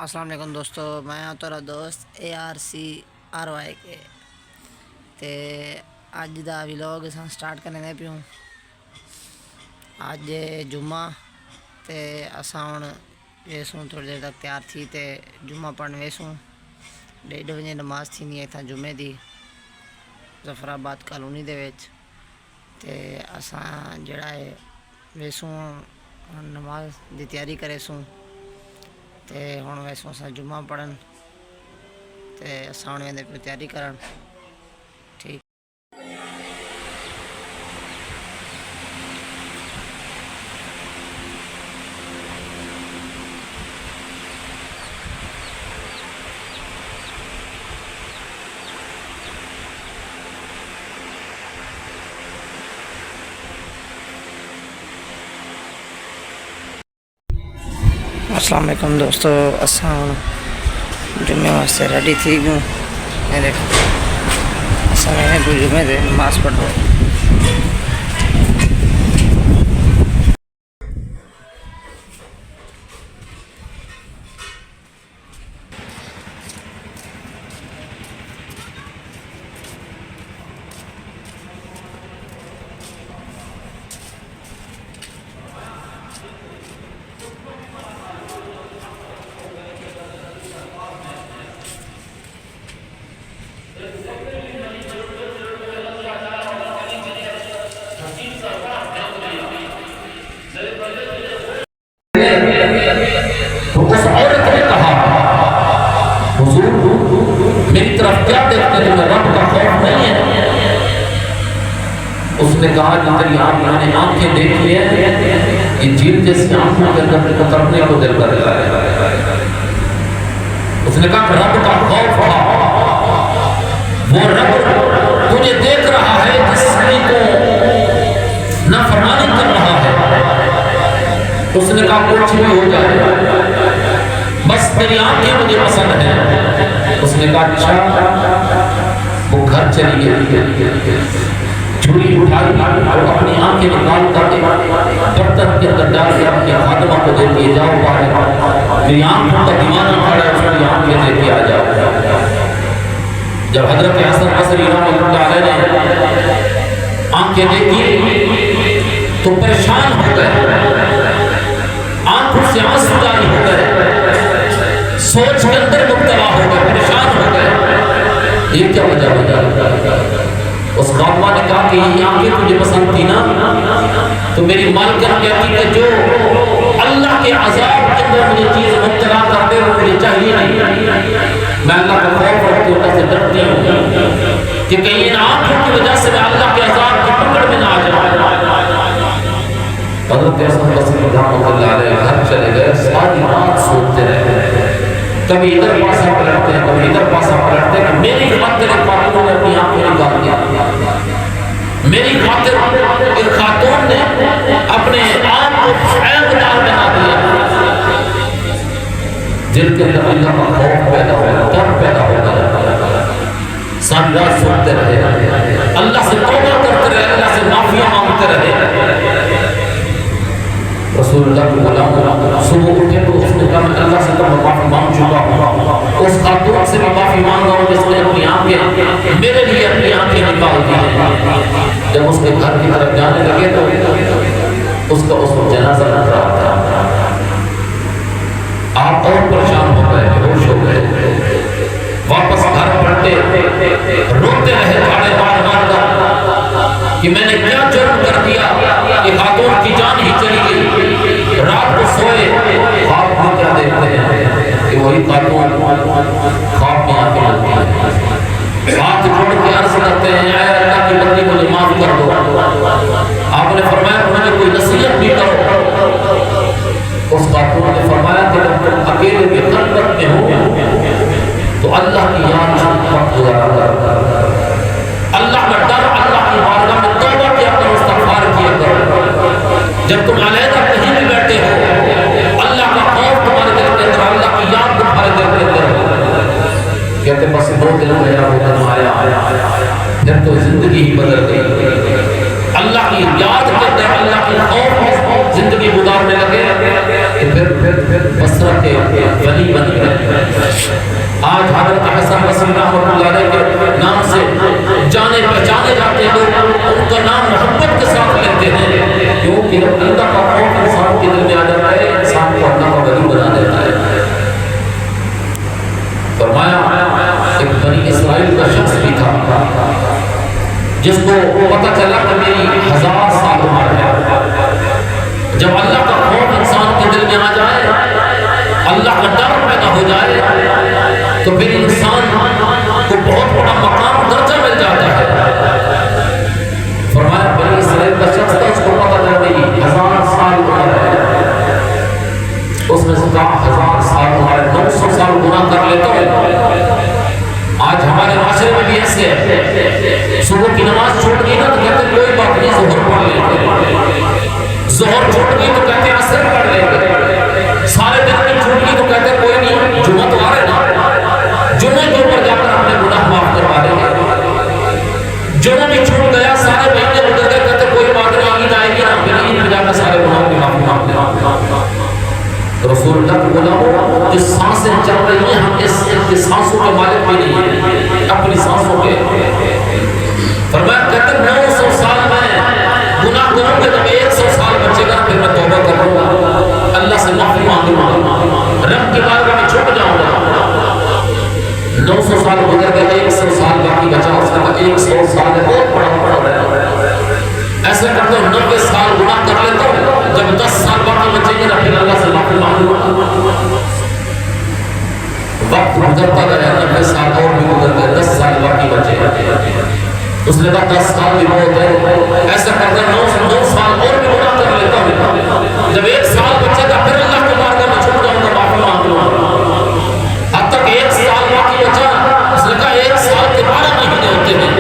السلام علیکم دوستو، میں ہوں تیرا دوست ARCRY کے تے اج دا ولاگ اساں سٹارٹ کرنے دے پیوں۔ اج جمعہ تے اساں ہن ویسوں تھوڑی دیر تک تیار تھی تے جمعہ پڑھن ویسوں 1:30 بجے نماز تھینی ہے تھا جمعے دی ظفر آباد کالونی دے وچ تے اساں جڑا ہے ویسوں نماز دی تیاری کرے سوں تے ہن ویسوں اساں جمعہ پڑھن تے اساں ہن ویندے پہ تیاری کرن۔ ٹھیک السلام علیکم دوستو، اساں جمعے واسطے ریڈی تھی گیوں۔ یہ دیکھو اساں میں کوئی جمعے دے نماز پڑھ رہے۔ اس عورت نے کہا حضور میری طرف کیا دیکھتے ہیں، رب کا خوف نہیں ہے؟ اس نے کہا کہ تیری میں نے آنکھیں دیکھ لی ہیں، یہ جھیل جیسی آنکھوں کے اندر اترنے کو دل کر رہا ہے۔ اس نے کہا کہ رب کا خوف تھا، وہ رب تجھے دیکھ رہا ہے جس کی تو نافرمانی کر رہا ہے۔ اس نے کہا کچھ بھی ہو جائے بس میری آنکھیں مجھے پسند ہیں۔ اس نے کہا اچھا، وہ گھر چلی گئی، جھولی اٹھائی اور اپنی آنکھیں نکال کر برتن کے اندر ڈال کے اپنے خادمہ کو دے دیے، جاؤ باہر میری آنکھوں کا دیوانہ کھڑا ہے، اس کی آنکھیں دے کے آ جاؤ۔ جب حضرت حسن بصری رحمۃ اللہ علیہ نے آنکھیں دیکھی تو پریشان ہو گئے، آنکھوں سے آنسو جاری ہو گئے، سوچ کے اندر مبتلا ہو گئے، پریشان ہو گئے، یہ کیا وجہ ہو جائے؟ اس خاتمہ نے کہا کہ یہ آنکھیں تجھے پسند تھی نا، تو میری مالکن کہتی کہ جو اللہ کے عذاب کے اندر مجھے چیز مبتلا کر دے وہ مجھے چاہیے نہیں۔ میں اللہ کا خوف رکھتی ہوں، اللہ سے ڈرتی ہوں کہ کہیں ان آنکھوں کی وجہ سے میں اللہ کے عذاب کی پکڑ میں نہ آ جاؤں۔ حضرت حسن بصری رحمۃ اللہ علیہ گھر چلے گئے، ساری رات سوچتے رہے، کبھی ادھر پاسا پلٹتے ہیں کبھی ادھر پاسا پلٹتے ہیں کہ میری خاطر ایک خاتون نے اپنی آنکھیں نکال دیا، میری خاطر ایک خاتون نے اپنے آپ کو عیب دار بنا دیا۔ دل کے اندر اللہ کا خوف پیدا ہو گیا، ڈر پیدا ہو گیا، ساری رات سوچتے رہے، اللہ سے توبہ کرتے رہے، اللہ سے معافی مانگتے رہے۔ رسول اللہ کے غلام صبح اٹھے تو اس نے کہا میں اللہ سے تو معافی مانگ چکا ہوں، اس خاتون سے میں معافی مانگا ہوں جس نے اپنی آنکھیں میرے لیے اپنی آنکھیں نکال دی ہیں۔ جب اس کے گھر کی طرف جانے لگے تو اس کا اس وقت جنازہ نہ رہا تھا۔ آپ اور پریشان ہو گئے، بےہوش ہو گئے، واپس گھر پلٹے، روتے رہے بار بار کہ میں نے کیا جرم کر دیا کہ خاتون کی جان ہی چلی گئی۔ رات کو سوئے، خواب میں کیا دیکھتے ہیں کہ وہی خاتون خواب میں آ کے ملتی ہے، ہاتھ جوڑ کے عرض کرتے ہیں اے اللہ کی بندی مجھے معاف کر دو۔ آپ نے فرمایا مجھے کوئی نصیحت بھی کرو۔ اس خاتون نے فرمایا کہ جب تم اکیلے کے خلوت میں ہو تو اللہ کی یاد وقت گزارا کر، اللہ کا ڈر، اللہ کی بارگاہ میں توبہ کیا کرو، استغفار کیا کرو۔ جب تم علیحدہ کہیں بھی بیٹھے ہو اللہ کا خوف تمہارے دل کے اندر، اللہ کی یاد تمہارے دل کے اندر ہو۔ کہتے بس 2 دن میرا وہ دن آیا، پھر تو زندگی ہی بدل گئی۔ اللہ کی یاد کے اندر، اللہ کی خوف زندگی گزارنے لگے، پھر بصرہ کے ولی بن گئے۔ آج حضرت حسن بصری رحمۃ اللہ علیہ کے نام سے جانے پہچانے جاتے ہیں لوگ ان کا نام محبت کے ساتھ لیتے ہیں، کیونکہ اللہ کا خوف انسان کے دل میں آ جاتا ہے، انسان کو اللہ کا ولی بنا دیتا ہے۔ فرمایا ایک بنی اسرائیل کا شخص بھی تھا جس کو پتہ چلا کہ میری 1000 سال عمر ہے۔ جب اللہ کا خوف انسان کے دل میں آ جائے، اللہ کا ڈر پیدا ہو جائے، تو پھر انسان کو بہت بڑا مقام درجہ مل جاتا ہے۔ فرمایا بنی اسرائیل کا شخص تھا، اس کو پتہ چلا میری 1000 سال عمر ہے، اس نے کہا 1000 سال عمر 900 سال گناہ کر لیتا ہوں۔ آج ہمارے معاشرے میں بھی ایسے ہے، صبح کی نماز چھوڑ گئی نا تو کہتے ہیں کوئی بات نہیں، ظہر پڑھ لیں گے، ظہر چھوڑ گئی تو کہتے ہیں عصر پڑھ لیں گے، سارے دن میں چھوڑ گئی تو کہتے ہیں کوئی نہیں، جمعہ تو آ رہے نا، جمعے کے اوپر جا کر اپنے گناہ معاف کروا دیں گے، جمعہ بھی چھوٹ گیا، سارے مہینے گزر گئے، کہتے کوئی بات نہیں، عید آئے گی نا، پھر عید میں جا کر سارے گناہوں کی معافی مانگ لیں۔ رسول اللہ کو بولا جو سانسیں چل رہی ہیں، ہم اس سانسوں کے مالک بھی نہیں ہیں، اپنی سانسوں کے۔ فرمایا کہتے ہیں 900 سال میں گناہ کروں گے، جب 100 سال بچے گا پھر میں توبہ کروں گا، اللہ سے معافی مانگوں گا، رب کی بارگاہ میں چھپ جاؤں گا۔ 900 سال گزر گئے، 100 سال باقی بچا، اس نے کہا 100 سال ہے بہت بڑا ہے، ایسا کرتا ہوں 90 سال گناہ کر لیتا ہوں، جب 10 سال باقی بچیں گے نا پھر اللہ سے معافی مانگوں گا۔ وقت گزرتا گیا، 90 سال اور بھی گزر گئے، 10 سال باقی بچے، اس نے کہا 10 سال بھی بہت ہے، ایسا کرتا ہوں 9 سال اور بھی گناہ کر لیتا ہوں، جب 1 سال بچے گا پھر اللہ کے بارگاہ میں چھپ جاؤں گا، معافی مانگوں گا، حد تک 1 سال باقی بچا، اس نے کہا 1 سال کے 12 مہینے ہوتے ہیں،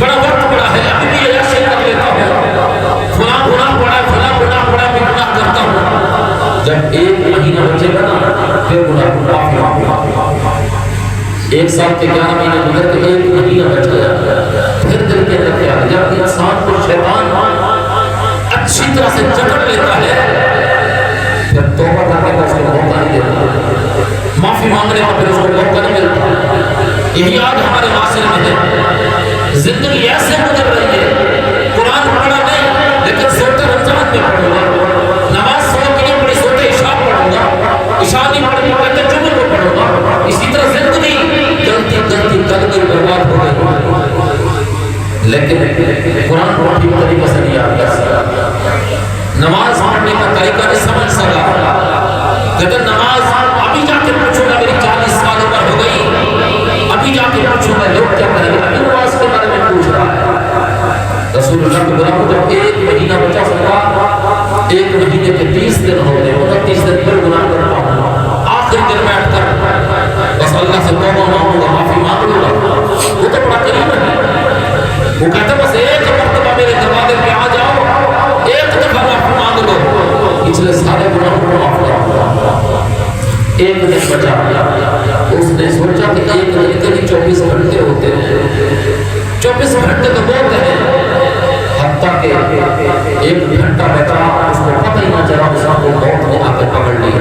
بڑا وقت بڑا ہے، ابھی بھی ایسے کر لیتا ہوں، فلاں گناہ پڑا ہے، فلاں گناہ پڑا ہے، میں گناہ کرتا ہوں، جب 1 مہینہ بچے گا نا پھر گناہ معافی مانگوں گا۔ 1 سال کے 11 مہینے گزر کے 1 مہینہ بچ گیا، پھر دل کے اندر کیا، جب انسان کو شیطان اچھی طرح سے جکڑ لیتا ہے پھر توبہ کرنے کا اس کو موقع نہیں دیتا، معافی مانگنے کا پھر اس کو موقع نہیں ملتا۔ یہی آج ہمارے معاشرے میں ہے، زندگی ایسے گزر رہی ہے، قرآن پڑھا نہیں لیکن سوچتا رمضان میں پڑھوں گا، نماز صبح کی نہیں پڑھی سوچتے عشاء پڑھوں گا، عشاء نہیں پڑھی کہتے جمعے کو پڑھوں گا، اسی طرح زندگی جلدی کل گئی برباد ہو گئی، لیکن قرآن کو ٹھیک طریقے سے نہیں آتا، نماز پڑھنے کا طریقہ نہیں سمجھ سکا، کہتے نماز ابھی جا کے پوچھوں گا، میری 40 سال عمر ہو گئی، ابھی جا کے پوچھوں گا لوگ کیا کہیں گے، ابھی نماز کے بارے میں پوچھ رہا ہے۔ رسول اللہ کو بولا جب 1 مہینہ بچا سکا، 1 مہینے کے 30 دن ہوتے ہیں، 29 دن پھر گناہ کرتا ہوں، آخری دن میں اٹھ کر بس اللہ سے توبہ مانگوں گا، معافی مانگ لوں گا، وہ تو بڑا قریب ہے، وہ کہتا بس 1 مرتبہ میرے دروازے پہ آ جاؤ، 1 دفعہ معافی مانگ لو، پچھلے سارے گناہوں کو معاف کر دوں۔ 1 دن بچا، اس نے سوچا کہ 1 دن کے 24 گھنٹے ہوتے ہیں، 24 گھنٹے تو بہت ہیں، حتیٰ کہ 1 گھنٹہ بچا، اس کو پتہ ہی نہ چلا، اس کو موت نے آ کر پکڑ لیا،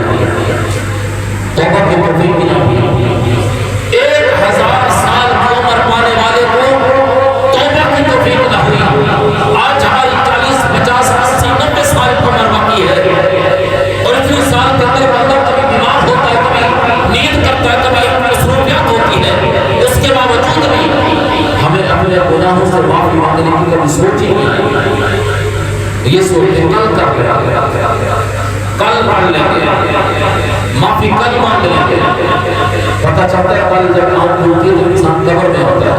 توبہ کی توفیق بھی نہ ہوئی۔ 1000 سال کی عمر پانے والے کو توبہ کی توفیق نہ ہوئی، آج ہماری 40 50 80 90 سال کی عمر باقی ہے، اور اتنے سال کے اندر بندہ کبھی بیمار ہوتا ہے، کبھی نیند کرتا ہے، کبھی مصروفیات ہوتی ہے، اس کے باوجود بھی ہمیں اپنے گناہوں سے معافی مانگنے کی کبھی سوچ ہی نہیں آئی، یہ سوچتے کل کر لیں، کل پڑھ لیں گے، معافی کل مانگ لیں گے، پتہ چلتا ہے کل جب آنکھ کھلتی ہے تو انسان قبر میں ہوتا ہے۔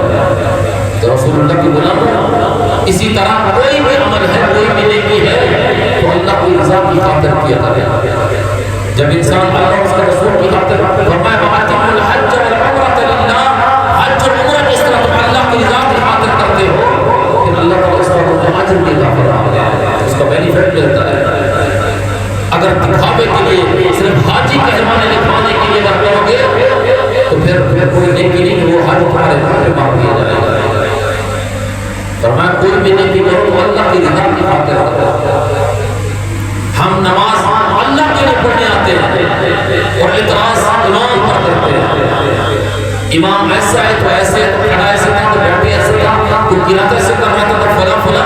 تو رسول اللہ کی غلام اسی طرح کوئی بھی عمل ہے، کوئی بھی نیکی ہے تو اللہ کی رضا کی خاطر کیا کرے، جب انسان اللہ اس کے رسول کی خاطر فرمایا وَأَتِمُّ الْحَجَّ وَالْعُمْرَةَ لِلَّهِ، حج اور عمرہ جس طرح تم اللہ کی رضا کی خاطر کرتے ہو، پھر اللہ تعالیٰ اس کا تمہیں اجر بھی عطا فرماتا ہے، اس کا بینیفٹ ملتا ہے۔ اگر دکھاوے کے لیے صرف حاجی کہلوانے لکھوانے کے لیے اگر کرو گے تو پھر کوئی نیکی نہیں کہ وہ حج تمہارے گھر میں مانگ دیا جائے گا۔ فرمایا کوئی بھی نیکی کرو تو اللہ کی رضا کی خاطر کرو۔ ہم نماز اللہ کے لیے پڑھنے آتے ہیں اور اعتراض امام پر کرتے ہیں، امام ایسا ہے تو ایسے ہے، تو کھڑا ایسے تھا تو بیٹھے ایسے تھا، تو قرات ایسے کر رہا تھا تو فلا فلا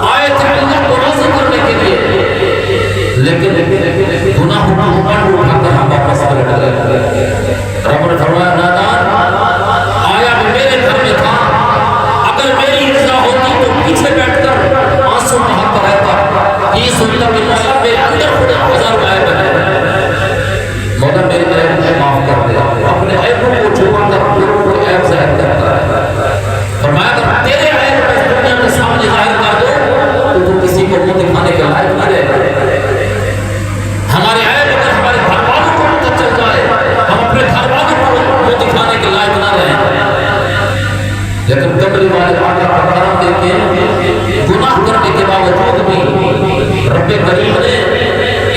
آئے تھے اللہ کو راضی کرنے کے لیے، لیکن گناہوں کو اٹھا کر ہم واپس پلٹ گئے۔ رب نے فرمایا نادان آیا بھی میرے گھر میں تھا، اگر میری رضا ہوتی تو پیچھے بیٹھ کر آنسو بہاتا رہتا، یہ سنتا کہ مولا میرے اندر خدا ہزار عیب ہے، مولا میرے عیب کو معاف کر دے، اپنے عیبوں کو چھپا کر لوگوں کو عیب ظاہر کرتا ہے۔ فرمایا اگر تیرے عیب کو دنیا کے سامنے ظاہر کر دو تو کسی کو منہ دکھانے کے لائق نہ رہے۔ ہمارے عیب اگر ہمارے گھر والوں کو پتہ چل جائے، ہم اپنے گھر والوں کو منہ دکھانے کے لائق نہ رہیں، لیکن کمرے والے آقا کا کرم دیکھیں، گناہ کرنے کے باوجود بھی رب کریم نے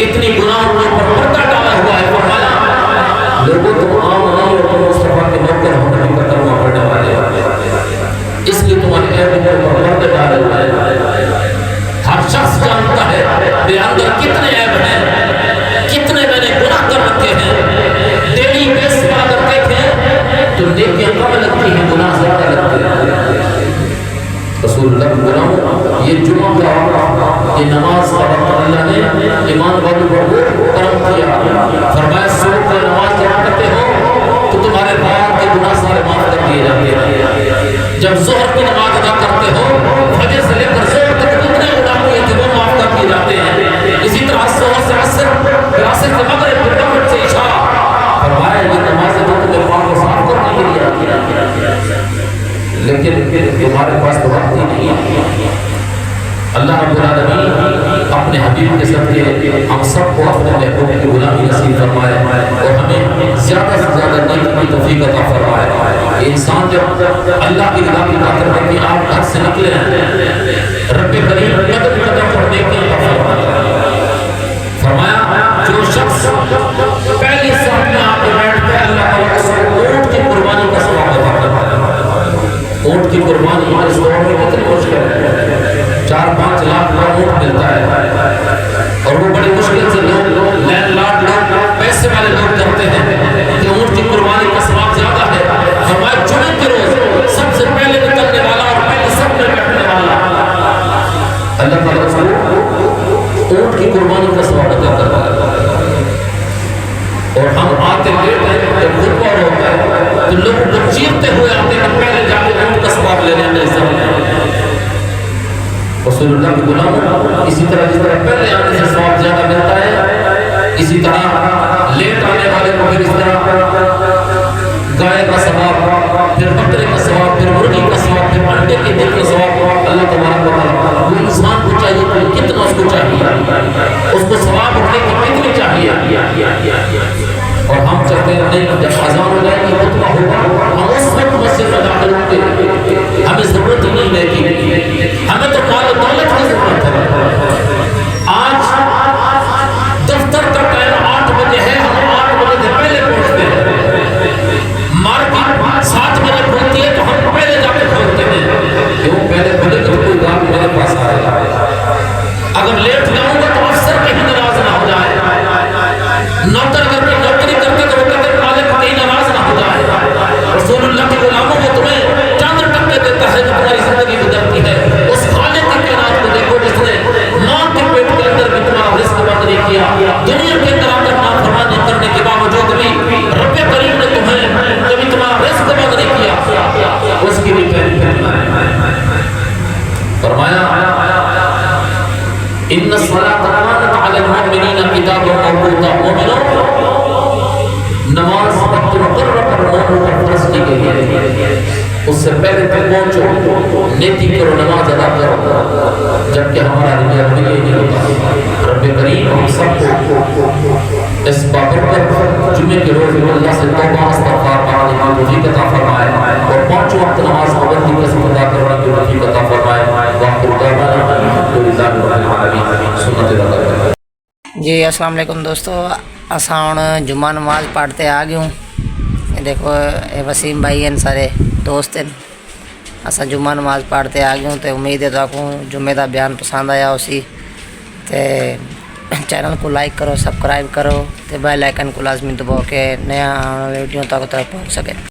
اتنی گناہوں پر پردہ ڈالا ہوا ہے۔ فرمایا لوگوں تم عام نہیں ہو، تم مصطفیٰ کے نوکر ہونے کا کلمہ پڑھنے والے ہو، اس لیے تمہارے عیبوں پر پردہ ڈالے ہوئے ہیں۔ ہر شخص جانتا ہے میرے اندر کتنے عیب ہیں، کتنے میں نے گناہ کر رکھے ہیں۔ ڈیلی بیس پر اگر دیکھیں تو نیکیاں کم لگتی ہیں، گناہ زیادہ لگتے ہیں۔ رسول اللہ کے غلاموں، یہ جمعہ کا وقت، یہ نماز کا وقت اللہ نے ایمان والوں کو کرم کیا۔ فرمایا صبح کو نماز جب پڑھتے ہو تو تمہارے باپ کے گناہ سارے معاف کر دیے جاتے ہیں۔ جب ظہر کی نماز ادا کرتے ہو، فجر سے لے کر ظہر تک جتنے گناہ ہوئے تھے وہ معاف کر دیے جاتے ہیں۔ اسی طرح ظہر سے عصر، پھر عصر سے مغرب، پھر مغرب سے عشاء۔ فرمایا یہ نمازیں تو تمہیں پاک و صاف کرنے کے لیے آتی ہیں، لیکن تمہارے پاس تو وقت ہی نہیں ہے۔ اللہ رب العالمین اپنے حبیب کے صدقے ہم سب کو اپنے محبوب کی غلامی نصیب فرمائے اور ہمیں زیادہ سے زیادہ نیکی کی توفیق عطا فرمائے۔ انسان جب اللہ کی رضا کی خاطر ہے کہ آپ گھر سے نکلے ہیں، رب کریم قدم قدم پر نیکی عطا فرمائے۔ فرمایا جو شخص پہلی صف میں آ کے بیٹھ کے اللہ تعالیٰ کو اونٹ کی قربانی کا ثواب عطا فرمائے۔ اونٹ کی قربانی اس دور میں کتنی مشکل ہے، 4-5 لاکھ کا اونٹ ملتا ہے اور وہ بڑی مشکل سے لوگ لینڈ لارڈ لوگ پیسے والے لوگ کرتے ہیں کہ اونٹ کی قربانی کا ثواب زیادہ ہے۔ فرمایا جمعے کے روز سب سے پہلے نکلنے والا اور پہلے سب میں بیٹھنے والا اللہ تعالیٰ کو اونٹ کی قربانی کا ثواب عطا کرتا ہے۔ اور ہم آتے لیٹ ہیں، جب خطبہ ہوتا ہے تو لوگ کو چیرتے ہوئے آتے ہیں، پہلے جا کے اونٹ کا ثواب لینے میں رسول اللہ کے غلاموں، اسی طرح جس طرح پہلے آنے سے ثواب زیادہ ملتا ہے، اسی طرح لیٹ آنے والے کو پھر اس طرح گائے کا ثواب، پھر بکرے کا ثواب، پھر مرغی کا ثواب، پھر انڈے کے دل کا ثواب اللہ تبارک و تعالیٰ۔ وہ انسان کو چاہیے کہ کتنا اس کو چاہیے، اس کو ثواب اٹھنے کی کتنی چاہیے۔ اور ہم چاہتے ہیں نہیں، جب اذان ہو جائے گی خطبہ ہوگا ہم اس وقت مسجد میں داخل ہوتے ہیں، ہمیں ضرورت ہی نہیں رہتی، ہمیں تو مال و دولت کی ضرورت ہے۔ آج دفتر کا ٹائم 8 بجے ہے، ہم 8 بجے سے پہلے پہنچتے ہیں، مارکیٹ 7 بجے کھلتی ہے تو ہم پہلے جا کے کھولتے ہیں کہ وہ پہلے کھلے تو کوئی گاہک میرے پاس آئے گا۔ اگر لیٹ جاؤں گا تو افسر کہیں ناراض نہ ہو جائے، نوکر کر کے نوکری کرتے تو وہ کہتے ہیں مالک کہیں ناراض نہ ہو جائے۔ رسول اللہ کے غلاموں کو تمہیں چند ٹکے دیتا ہے جو تمہاری زندگی گزرتی ہے، اس خالق کی کائنات کو دیکھو جس نے ماں کے پیٹ کے اندر بھی تمہارا رزق بند نہیں کیا، دنیا کے اندر آپ نافرمانی کرنے کے باوجود بھی رب کریم نے تمہیں کبھی تمہارا رزق بند نہیں کیا، اس کی بھی فرمایا ان الصلاۃ کانت علی المؤمنین کتابا موقوتا۔ مومنوں، نماز وقت مقرر پر مومنوں پر فرض کی گئی ہے، اس سے پہلے تک پہنچو، نیکی کرو، نماز ادا کرو، جبکہ ہمارا رویہ یہ نہیں ہوتا۔ رب کریم ہم سب کو اس بابرکت جمعے کے روز اللہ سے توبہ استغفار مانگنے کی توفیق عطا فرمائے اور 5 وقت نماز پابندی کے ساتھ ادا کرنے کی توفیق عطا فرمائے۔ جی السلام علیکم دوستو، اساں جمعہ نماز پڑھتے آ گئے ہوں، یہ دیکھو اے وسیم بھائی ہیں، سارے دوست ہیں، اساں جمعہ نماز پڑھتے آ گئے ہوں، تو امید ہے تو آپ کو جمعے دا بیان پسند آیا اسی تے چینل کو لائک کرو، سبسکرائب کرو تے بیل آئیکن کو لازمی دباؤ کہ نیا ویڈیو تک پہنچ سکے۔